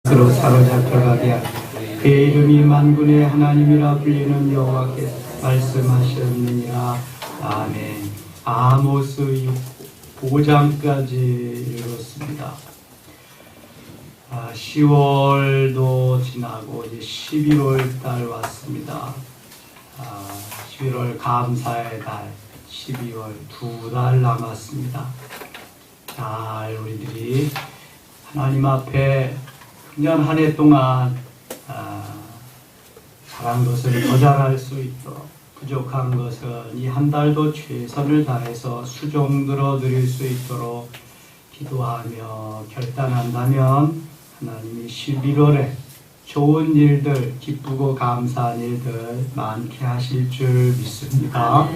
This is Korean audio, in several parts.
그로 사로잡혀가게 하라. 그의 이름이 만군의 하나님이라 불리는 여호와께서 말씀하셨느니라. 아멘. 아모스 5장까지 읽었습니다. 10월도 지나고 이제 11월 달 왔습니다. 11월 감사의 달, 12월 2달 남았습니다. 잘 우리들이 하나님 앞에 금년 한 해 동안 잘한 것을 더 잘할 수 있도록, 부족한 것은 이 한 달도 최선을 다해서 수종들어 드릴 수 있도록 기도하며 결단한다면 하나님이 11월에 좋은 일들, 기쁘고 감사한 일들 많게 하실 줄 믿습니다.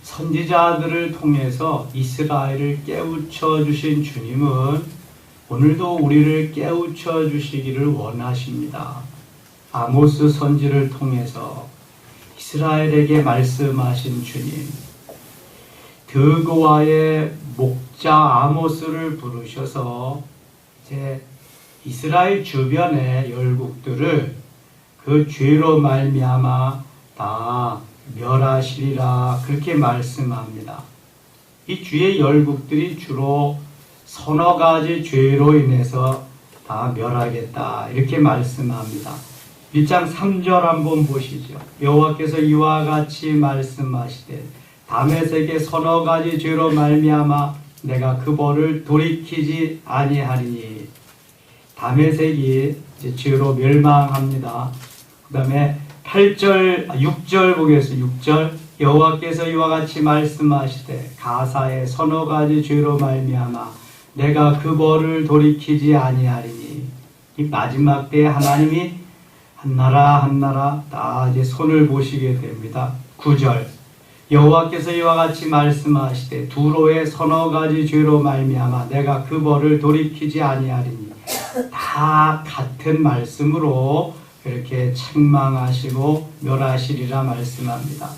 선지자들을 통해서 이스라엘을 깨우쳐 주신 주님은 오늘도 우리를 깨우쳐 주시기를 원하십니다. 아모스 선지를 통해서 이스라엘에게 말씀하신 주님, 드고아의 목자 아모스를 부르셔서 이제 이스라엘 주변의 열국들을 그 죄로 말미암아 다 멸하시리라 그렇게 말씀합니다. 이 주의 열국들이 주로 서너 가지 죄로 인해서 다 멸하겠다 이렇게 말씀합니다. 1장 3절 한번 보시죠. 여호와께서 이와 같이 말씀하시되 다메섹의 서너 가지 죄로 말미암아 내가 그 벌을 돌이키지 아니하리니. 다메섹이 이제 죄로 멸망합니다. 그 다음에 6절 보겠습니다. 6절 여호와께서 이와 같이 말씀하시되 가사의 서너 가지 죄로 말미암아 내가 그 벌을 돌이키지 아니하리니. 이 마지막 때에 하나님이 한 나라 한 나라 다 이제 손을 보시게 됩니다. 9절 여호와께서 이와 같이 말씀하시되 두로의 서너 가지 죄로 말미암아 내가 그 벌을 돌이키지 아니하리니. 다 같은 말씀으로 이렇게 책망하시고 멸하시리라 말씀합니다.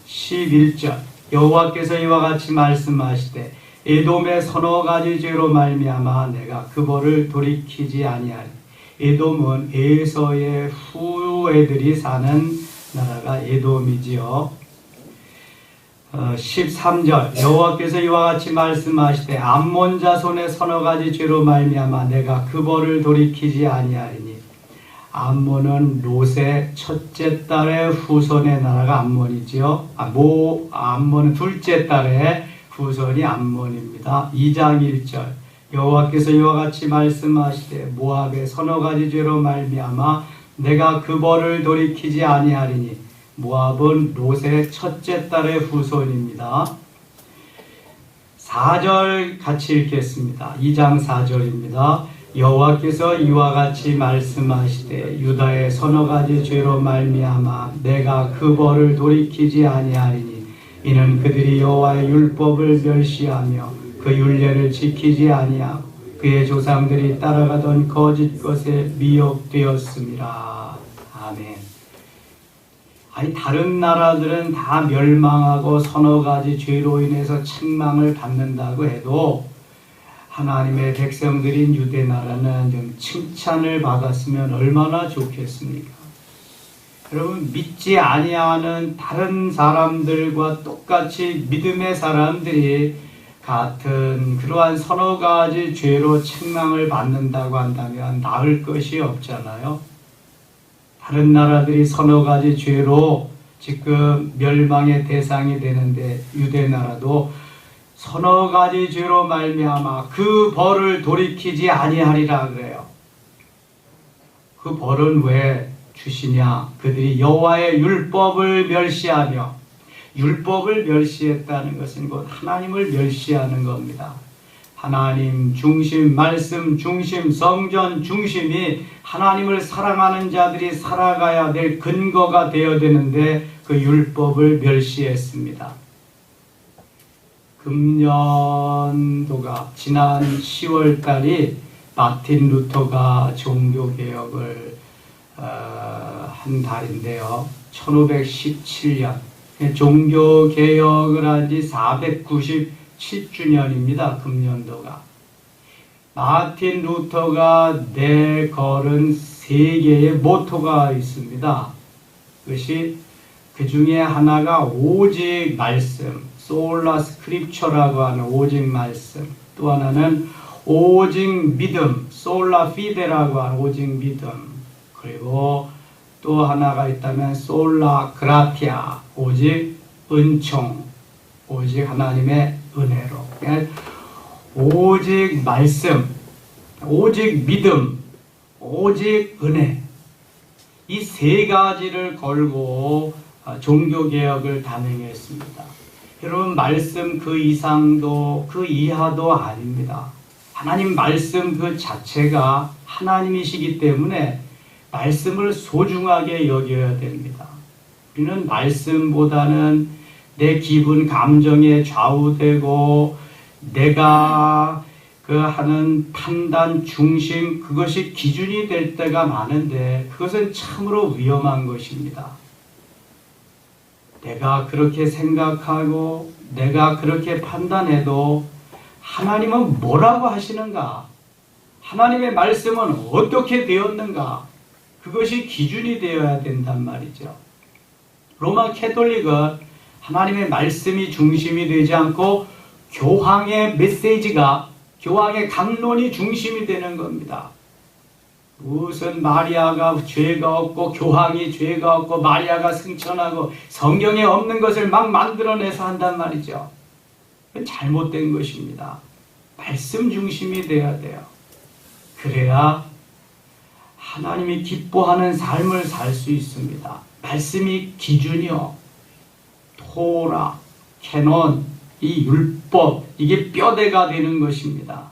11절 여호와께서 이와 같이 말씀하시되 에돔의 서너 가지 죄로 말미암아 내가 그 벌을 돌이키지 아니하리. 에돔은 에서의 후예들이 사는 나라가 에돔이지요. 13절 여호와께서 이와 같이 말씀하시되 암몬 자손의 서너 가지 죄로 말미암아 내가 그 벌을 돌이키지 아니하리니. 암몬은 롯의 첫째 딸의 후손의 나라가 암몬이지요. 암몬은 둘째 딸의 후손이 암몬입니다. 2장 1절 여호와께서 이와 같이 말씀하시되 모압의 서너 가지 죄로 말미암아 내가 그 벌을 돌이키지 아니하리니. 모압은 롯의 첫째 딸의 후손입니다. 4절 같이 읽겠습니다. 2장 4절입니다. 여호와께서 이와 같이 말씀하시되 유다의 서너 가지 죄로 말미암아 내가 그 벌을 돌이키지 아니하리니. 이는 그들이 여호와의 율법을 멸시하며 그 율례를 지키지 아니하고 그의 조상들이 따라가던 거짓 것에 미혹되었음이라. 아멘. 아니 다른 나라들은 다 멸망하고 서너 가지 죄로 인해서 책망을 받는다고 해도 하나님의 백성들인 유대 나라는 좀 칭찬을 받았으면 얼마나 좋겠습니까? 여러분 믿지 아니하는 다른 사람들과 똑같이 믿음의 사람들이 같은 그러한 서너 가지 죄로 책망을 받는다고 한다면 나을 것이 없잖아요. 다른 나라들이 서너 가지 죄로 지금 멸망의 대상이 되는데 유대 나라도 서너 가지 죄로 말미암아 그 벌을 돌이키지 아니하리라 그래요. 그 벌은 왜 주시냐? 그들이 여호와의 율법을 멸시하며, 율법을 멸시했다는 것은 곧 하나님을 멸시하는 겁니다. 하나님 중심, 말씀 중심, 성전 중심이 하나님을 사랑하는 자들이 살아가야 될 근거가 되어야 되는데 그 율법을 멸시했습니다. 금년도가 지난 10월 달이 마틴 루터가 종교개혁을 한 달인데요. 1517년 종교개혁을 한 지 497주년입니다. 금년도가. 마틴 루터가 내걸은 세 개의 모토가 있습니다. 그것이 그 중에 하나가 오직 말씀, 솔라 스크립처라고 하는 오직 말씀, 또 하나는 오직 믿음, 솔라 피데라고 하는 오직 믿음, 그리고 또 하나가 있다면 솔라 그라티아, 오직 은총, 오직 하나님의 은혜로. 오직 말씀, 오직 믿음, 오직 은혜, 이 세 가지를 걸고 종교개혁을 단행했습니다. 여러분, 말씀 그 이상도 그 이하도 아닙니다. 하나님 말씀 그 자체가 하나님이시기 때문에 말씀을 소중하게 여겨야 됩니다. 우리는 말씀보다는 내 기분, 감정에 좌우되고 내가 그 하는 판단 중심, 그것이 기준이 될 때가 많은데 그것은 참으로 위험한 것입니다. 내가 그렇게 생각하고 내가 그렇게 판단해도 하나님은 뭐라고 하시는가? 하나님의 말씀은 어떻게 되었는가? 그것이 기준이 되어야 된단 말이죠. 로마 캐톨릭은 하나님의 말씀이 중심이 되지 않고 교황의 메시지가, 교황의 강론이 중심이 되는 겁니다. 무슨 마리아가 죄가 없고 교황이 죄가 없고 마리아가 승천하고 성경에 없는 것을 막 만들어내서 한단 말이죠. 그건 잘못된 것입니다. 말씀 중심이 돼야 돼요. 그래야 하나님이 기뻐하는 삶을 살 수 있습니다. 말씀이 기준이요. 토라, 캐논, 이 율법, 이게 뼈대가 되는 것입니다.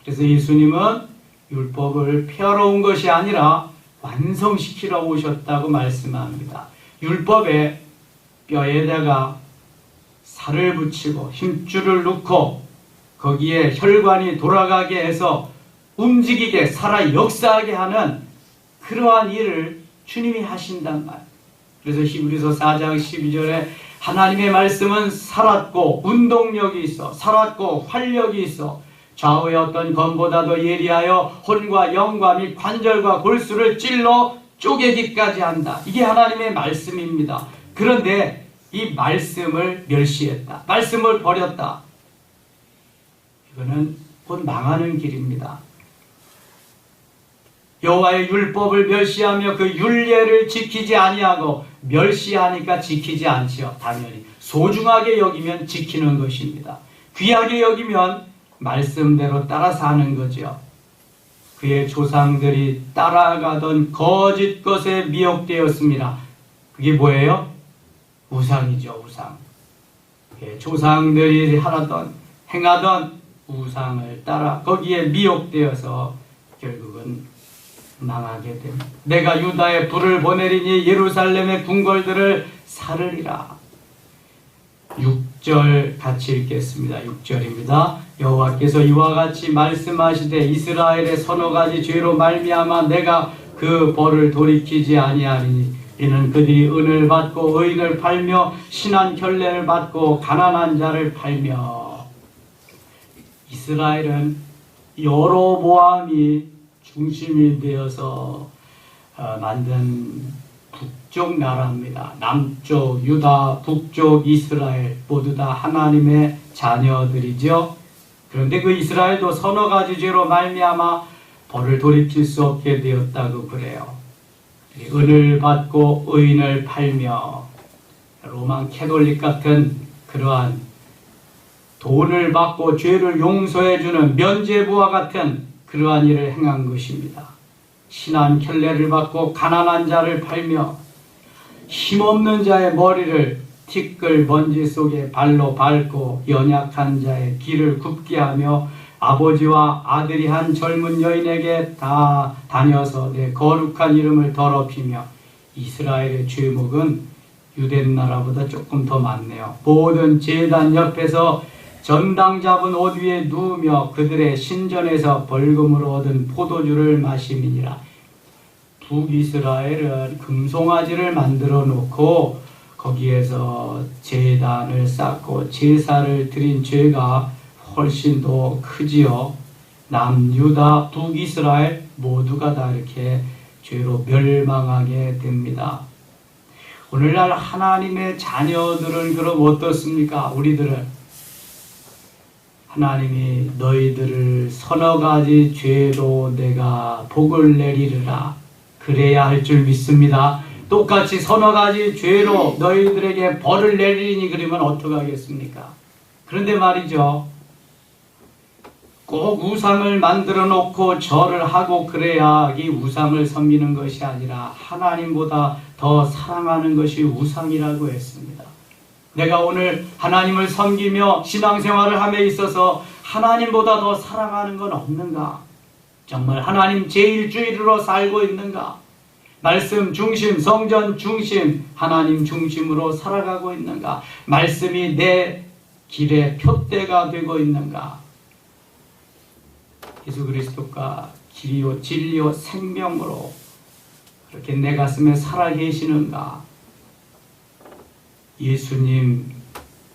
그래서 예수님은 율법을 펴러 온 것이 아니라 완성시키러 오셨다고 말씀합니다. 율법에 뼈에다가 살을 붙이고 힘줄을 넣고 거기에 혈관이 돌아가게 해서 움직이게 살아 역사하게 하는 그러한 일을 주님이 하신단 말. 그래서 히브리서 4장 12절에 하나님의 말씀은 살았고 운동력이 있어, 살았고 활력이 있어, 좌우의 어떤 검보다도 예리하여 혼과 영과 및 관절과 골수를 찔러 쪼개기까지 한다. 이게 하나님의 말씀입니다. 그런데 이 말씀을 멸시했다. 말씀을 버렸다. 이거는 곧 망하는 길입니다. 여호와의 율법을 멸시하며 그 율례를 지키지 아니하고 멸시하니까 지키지 않지요. 당연히 소중하게 여기면 지키는 것입니다. 귀하게 여기면 말씀대로 따라 사는 거죠. 그의 조상들이 따라가던 거짓 것에 미혹되었습니다. 그게 뭐예요? 우상이죠. 우상. 조상들이 하던 행하던 우상을 따라 거기에 미혹되어서 결국은 망하게 됩니다. 내가 유다에 불을 보내리니 예루살렘의 궁궐들을 사르리라. 6절 같이 읽겠습니다. 6절입니다. 여호와께서 이와 같이 말씀하시되 이스라엘의 서너 가지 죄로 말미암아 내가 그 벌을 돌이키지 아니하리니 이는 그들이 은을 받고 의인을 팔며 신한 결례를 받고 가난한 자를 팔며. 이스라엘은 여로보암이 중심이 되어서 만든 북쪽 나라입니다. 남쪽 유다, 북쪽 이스라엘 모두 다 하나님의 자녀들이죠. 그런데 그 이스라엘도 서너 가지 죄로 말미암아 벌을 돌이킬 수 없게 되었다고 그래요. 은을 받고 의인을 팔며 로만 캐톨릭 같은 그러한 돈을 받고 죄를 용서해주는 면죄부와 같은 그러한 일을 행한 것입니다. 신한 결례를 받고 가난한 자를 팔며 힘없는 자의 머리를 티끌 먼지 속에 발로 밟고 연약한 자의 길을 굽게 하며 아버지와 아들이 한 젊은 여인에게 다 다녀서 내 거룩한 이름을 더럽히며. 이스라엘의 죄목은 유대 나라보다 조금 더 많네요. 모든 제단 옆에서 전당 잡은 옷 위에 누우며 그들의 신전에서 벌금으로 얻은 포도주를 마심이니라. 북이스라엘은 금송아지를 만들어 놓고 거기에서 제단을 쌓고 제사를 드린 죄가 훨씬 더 크지요. 남유다 북이스라엘 모두가 다 이렇게 죄로 멸망하게 됩니다. 오늘날 하나님의 자녀들은 그럼 어떻습니까? 우리들은 하나님이 너희들을 서너 가지 죄로 내가 복을 내리리라 그래야 할 줄 믿습니다. 똑같이 서너 가지 죄로 너희들에게 벌을 내리니 그러면 어떡하겠습니까? 그런데 말이죠. 꼭 우상을 만들어 놓고 절을 하고 그래야 이 우상을 섬기는 것이 아니라 하나님보다 더 사랑하는 것이 우상이라고 했습니다. 내가 오늘 하나님을 섬기며 신앙생활을 함에 있어서 하나님보다 더 사랑하는 건 없는가? 정말 하나님 제1주의로 살고 있는가? 말씀 중심, 성전 중심, 하나님 중심으로 살아가고 있는가? 말씀이 내 길의 표대가 되고 있는가? 예수 그리스도가 길이요 진리요 생명으로 그렇게 내 가슴에 살아계시는가? 예수님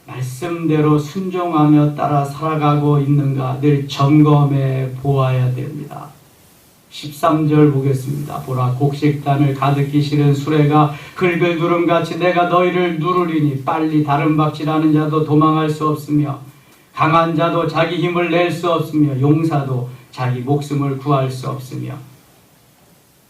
말씀대로 순종하며 따라 살아가고 있는가 늘 점검해 보아야 됩니다. 13절 보겠습니다. 보라 곡식단을 가득히 실은 수레가 긁을 누름같이 내가 너희를 누르리니 빨리 다른 박질하는 자도 도망할 수 없으며 강한 자도 자기 힘을 낼 수 없으며 용사도 자기 목숨을 구할 수 없으며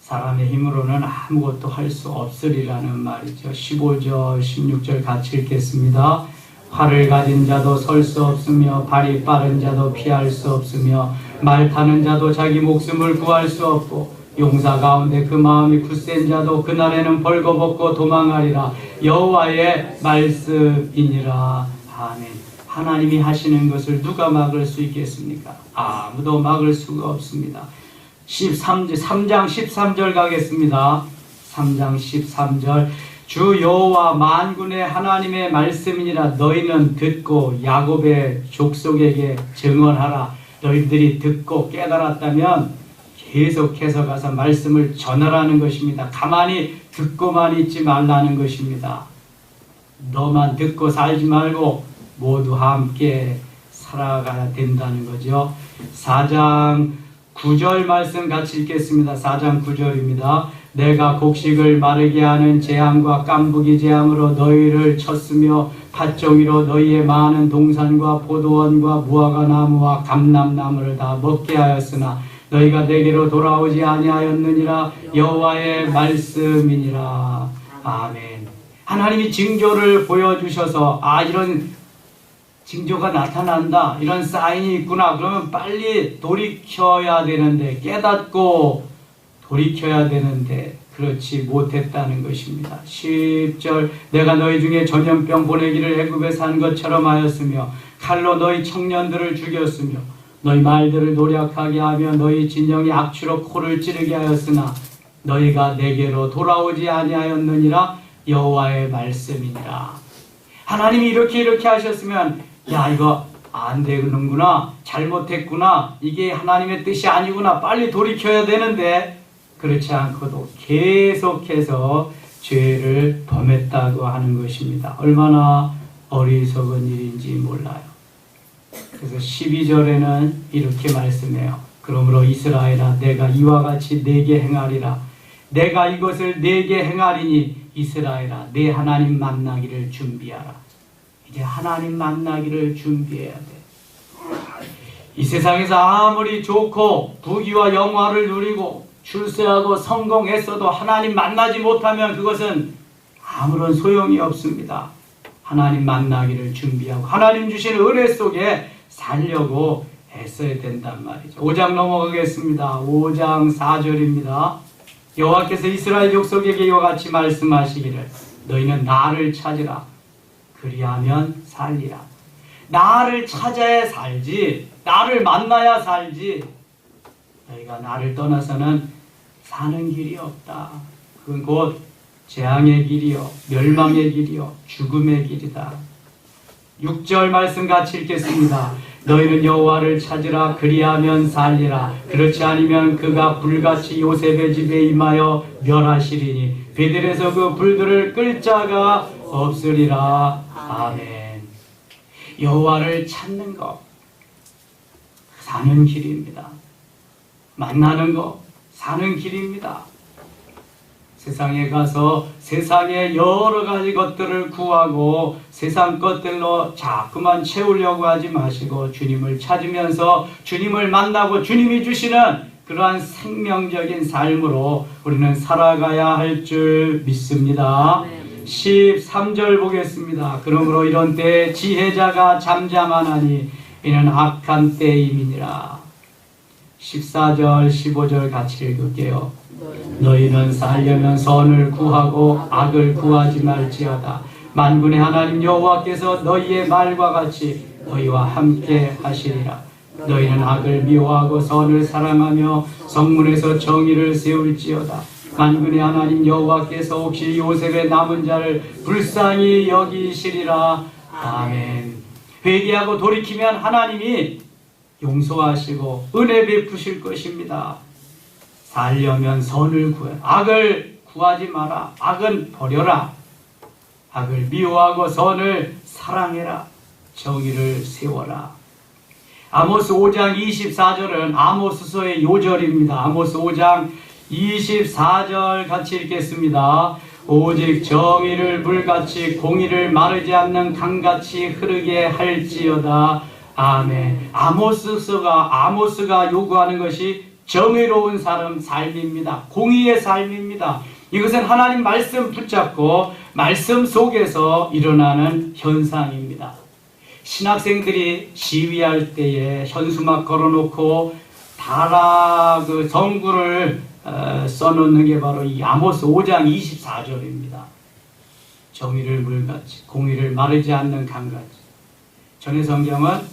사람의 힘으로는 아무것도 할 수 없으리라는 말이죠. 15절 16절 같이 읽겠습니다. 활을 가진 자도 설 수 없으며 발이 빠른 자도 피할 수 없으며 말 타는 자도 자기 목숨을 구할 수 없고 용사 가운데 그 마음이 굳센 자도 그날에는 벌거벗고 도망하리라. 여호와의 말씀이니라. 아멘. 하나님이 하시는 것을 누가 막을 수 있겠습니까? 아무도 막을 수가 없습니다. 3장 13절 가겠습니다. 3장 13절 주 여호와 만군의 하나님의 말씀이니라. 너희는 듣고 야곱의 족속에게 증언하라. 너희들이 듣고 깨달았다면 계속해서 가서 말씀을 전하라는 것입니다. 가만히 듣고만 있지 말라는 것입니다. 너만 듣고 살지 말고 모두 함께 살아가야 된다는 거죠. 4장 9절 말씀 같이 읽겠습니다. 4장 9절입니다. 내가 곡식을 마르게 하는 재앙과 깐부기 재앙으로 너희를 쳤으며 팥종이로 너희의 많은 동산과 포도원과 무화과 나무와 감람나무를 다 먹게 하였으나 너희가 내게로 돌아오지 아니하였느니라. 여호와의 말씀이니라. 아멘. 하나님이 징조를 보여주셔서 이런 징조가 나타난다, 이런 사인이 있구나, 그러면 빨리 돌이켜야 되는데, 깨닫고 돌이켜야 되는데 그렇지 못했다는 것입니다. 10절 내가 너희 중에 전염병 보내기를 애굽에서 한 것처럼 하였으며 칼로 너희 청년들을 죽였으며 너희 말들을 노력하게 하며 너희 진영이 악취로 코를 찌르게 하였으나 너희가 내게로 돌아오지 아니하였느니라. 여호와의 말씀이니라. 하나님이 이렇게 하셨으면 야, 이거 안 되는구나, 잘못했구나, 이게 하나님의 뜻이 아니구나, 빨리 돌이켜야 되는데 그렇지 않고도 계속해서 죄를 범했다고 하는 것입니다. 얼마나 어리석은 일인지 몰라요. 그래서 12절에는 이렇게 말씀해요. 그러므로 이스라엘아, 내가 이와 같이 네게 행하리라. 내가 이것을 네게 행하리니 이스라엘아, 내 하나님 만나기를 준비하라. 이제 하나님 만나기를 준비해야 돼. 이 세상에서 아무리 좋고 부귀와 영화를 누리고 출세하고 성공했어도 하나님 만나지 못하면 그것은 아무런 소용이 없습니다. 하나님 만나기를 준비하고 하나님 주신 은혜 속에 살려고 애써야 된단 말이죠. 5장 넘어가겠습니다. 5장 4절입니다. 여호와께서 이스라엘 족속에게 이와 같이 말씀하시기를 너희는 나를 찾으라. 그리하면 살리라. 나를 찾아야 살지, 나를 만나야 살지, 너희가 나를 떠나서는 사는 길이 없다. 그건 곧 재앙의 길이요, 멸망의 길이요, 죽음의 길이다. 6절 말씀 같이 읽겠습니다. 너희는 여호와를 찾으라. 그리하면 살리라. 그렇지 않으면 그가 불같이 요셉의 집에 임하여 멸하시리니 베들에서 그 불들을 끌 자가 없으리라. 아멘. 여호와를 찾는 것, 사는 길입니다. 만나는 거 사는 길입니다. 세상에 가서 세상의 여러 가지 것들을 구하고 세상 것들로 자꾸만 채우려고 하지 마시고 주님을 찾으면서 주님을 만나고 주님이 주시는 그러한 생명적인 삶으로 우리는 살아가야 할 줄 믿습니다. 13절 보겠습니다. 그러므로 이런 때에 지혜자가 잠잠하나니 이는 악한 때임이니라. 14절 15절 같이 읽을게요. 너희는 살려면 선을 구하고 악을 구하지 말지어다. 만군의 하나님 여호와께서 너희의 말과 같이 너희와 함께 하시리라. 너희는 악을 미워하고 선을 사랑하며 성문에서 정의를 세울지어다. 만군의 하나님 여호와께서 혹시 요셉의 남은 자를 불쌍히 여기시리라. 아멘. 회개하고 돌이키면 하나님이 용서하시고 은혜 베푸실 것입니다. 살려면 선을 구해. 악을 구하지 마라. 악은 버려라. 악을 미워하고 선을 사랑해라. 정의를 세워라. 아모스 5장 24절은 아모스서의 요절입니다. 아모스 5장 24절 같이 읽겠습니다. 오직 정의를 물같이 공의를 마르지 않는 강같이 흐르게 할지어다. 아멘. 아모스가 요구하는 것이 정의로운 삶입니다. 공의의 삶입니다. 이것은 하나님 말씀 붙잡고 말씀 속에서 일어나는 현상입니다. 신학생들이 시위할 때에 현수막 걸어놓고 다라 그 성구를 써놓는 게 바로 이 아모스 5장 24절입니다. 정의를 물같이 공의를 마르지 않는 강같이. 전의 성경은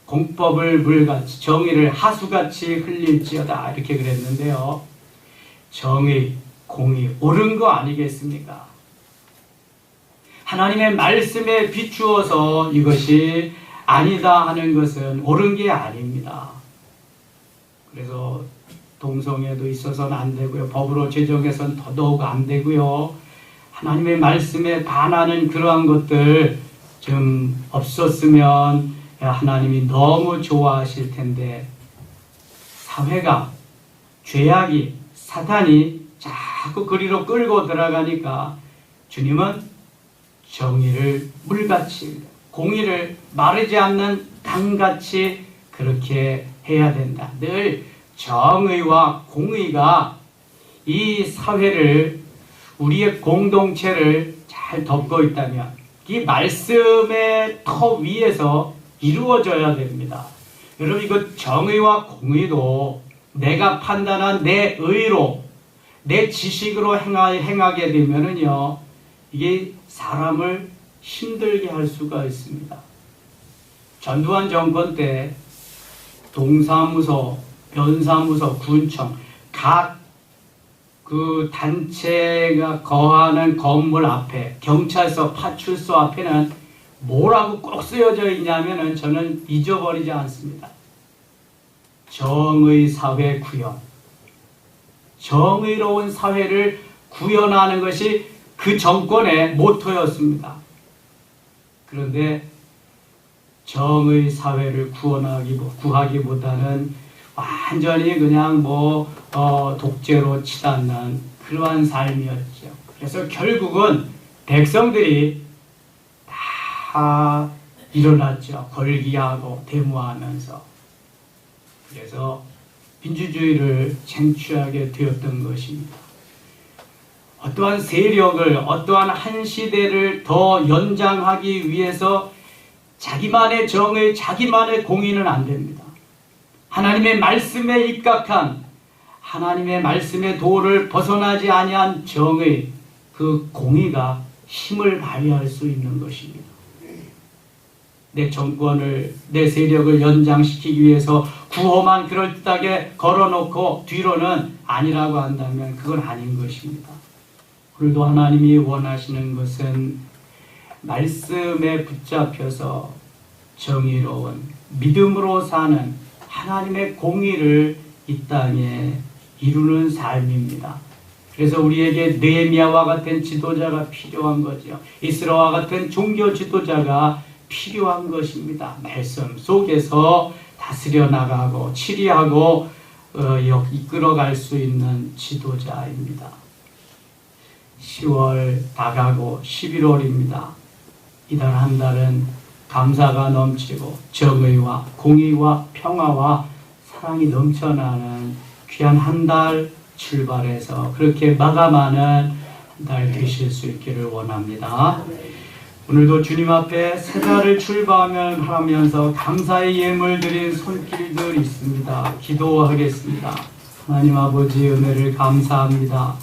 공법을 물같이 정의를 하수같이 흘릴지어다 이렇게 그랬는데요. 정의, 공의 옳은 거 아니겠습니까? 하나님의 말씀에 비추어서 이것이 아니다 하는 것은 옳은 게 아닙니다. 그래서 동성애도 있어서는 안 되고요. 법으로 제정해서는 더더욱 안 되고요. 하나님의 말씀에 반하는 그러한 것들 좀 없었으면 하나님이 너무 좋아하실 텐데 사회가 죄악이 사탄이 자꾸 그리로 끌고 들어가니까 주님은 정의를 물같이 공의를 마르지 않는 강같이 그렇게 해야 된다. 늘 정의와 공의가 이 사회를 우리의 공동체를 잘 덮고 있다면 이 말씀의 터 위에서 이루어져야 됩니다. 여러분 이거 정의와 공의도 내가 판단한 내 의로 내 지식으로 행하게 되면은요 이게 사람을 힘들게 할 수가 있습니다. 전두환 정권 때 동사무소, 변사무소, 군청 각 그 단체가 거하는 건물 앞에 경찰서, 파출소 앞에는 뭐라고 꼭 쓰여져 있냐면은 저는 잊어버리지 않습니다. 정의 사회 구현. 정의로운 사회를 구현하는 것이 그 정권의 모토였습니다. 그런데 정의 사회를 구하기보다는 완전히 그냥 독재로 치닫는 그러한 삶이었죠. 그래서 결국은 백성들이 다 일어났죠. 걸기하고 데모하면서. 그래서 민주주의를 쟁취하게 되었던 것입니다. 어떠한 세력을, 어떠한 한 시대를 더 연장하기 위해서 자기만의 정의, 자기만의 공의는 안 됩니다. 하나님의 말씀에 입각한 하나님의 말씀의 도를 벗어나지 아니한 정의, 그 공의가 힘을 발휘할 수 있는 것입니다. 내 정권을, 내 세력을 연장시키기 위해서 구호만 그럴듯하게 걸어놓고 뒤로는 아니라고 한다면 그건 아닌 것입니다. 오늘도 하나님이 원하시는 것은 말씀에 붙잡혀서 정의로운 믿음으로 사는 하나님의 공의를 이 땅에 이루는 삶입니다. 그래서 우리에게 느헤미야와 같은 지도자가 필요한 거죠. 이스라와 같은 종교 지도자가 필요한 것입니다. 말씀 속에서 다스려 나가고 치리하고 이끌어갈 수 있는 지도자입니다. 10월 다가고 11월입니다. 이달 한 달은 감사가 넘치고 정의와 공의와 평화와 사랑이 넘쳐나는 귀한 한 달 출발해서 그렇게 마감하는 한 달 되실 수 있기를 원합니다. 오늘도 주님 앞에 새 달을 출발하면서 감사의 예물 드린 손길들 있습니다. 기도하겠습니다. 하나님 아버지 은혜를 감사합니다.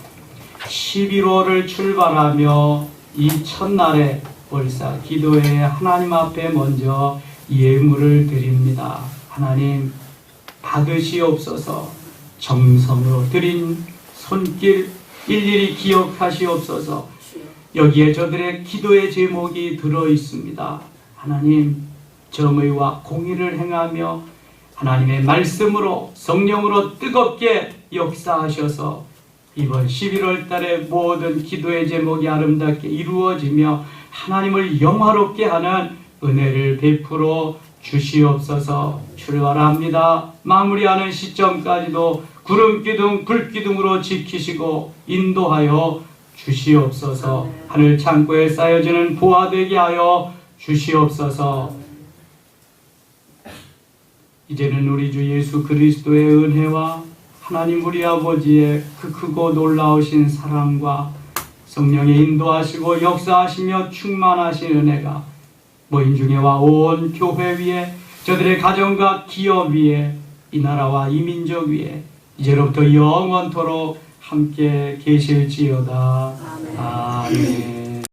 11월을 출발하며 이 첫날에 벌써 기도에 하나님 앞에 먼저 예물을 드립니다. 하나님 받으시옵소서. 정성으로 드린 손길 일일이 기억하시옵소서. 여기에 저들의 기도의 제목이 들어있습니다. 하나님 정의와 공의를 행하며 하나님의 말씀으로 성령으로 뜨겁게 역사하셔서 이번 11월 달에 모든 기도의 제목이 아름답게 이루어지며 하나님을 영화롭게 하는 은혜를 베풀어 주시옵소서. 출발합니다. 마무리하는 시점까지도 구름기둥 불기둥으로 지키시고 인도하여 주시옵소서. 하늘 창고에 쌓여지는 보화 되게 하여 주시옵소서. 이제는 우리 주 예수 그리스도의 은혜와 하나님 우리 아버지의 그 크고 놀라우신 사랑과 성령의 인도하시고 역사하시며 충만하신 은혜가 모임 중에와 온 교회 위에 저들의 가정과 기업 위에 이 나라와 이 민족 위에 이제로부터 영원토록 함께 계실지어다. 아멘.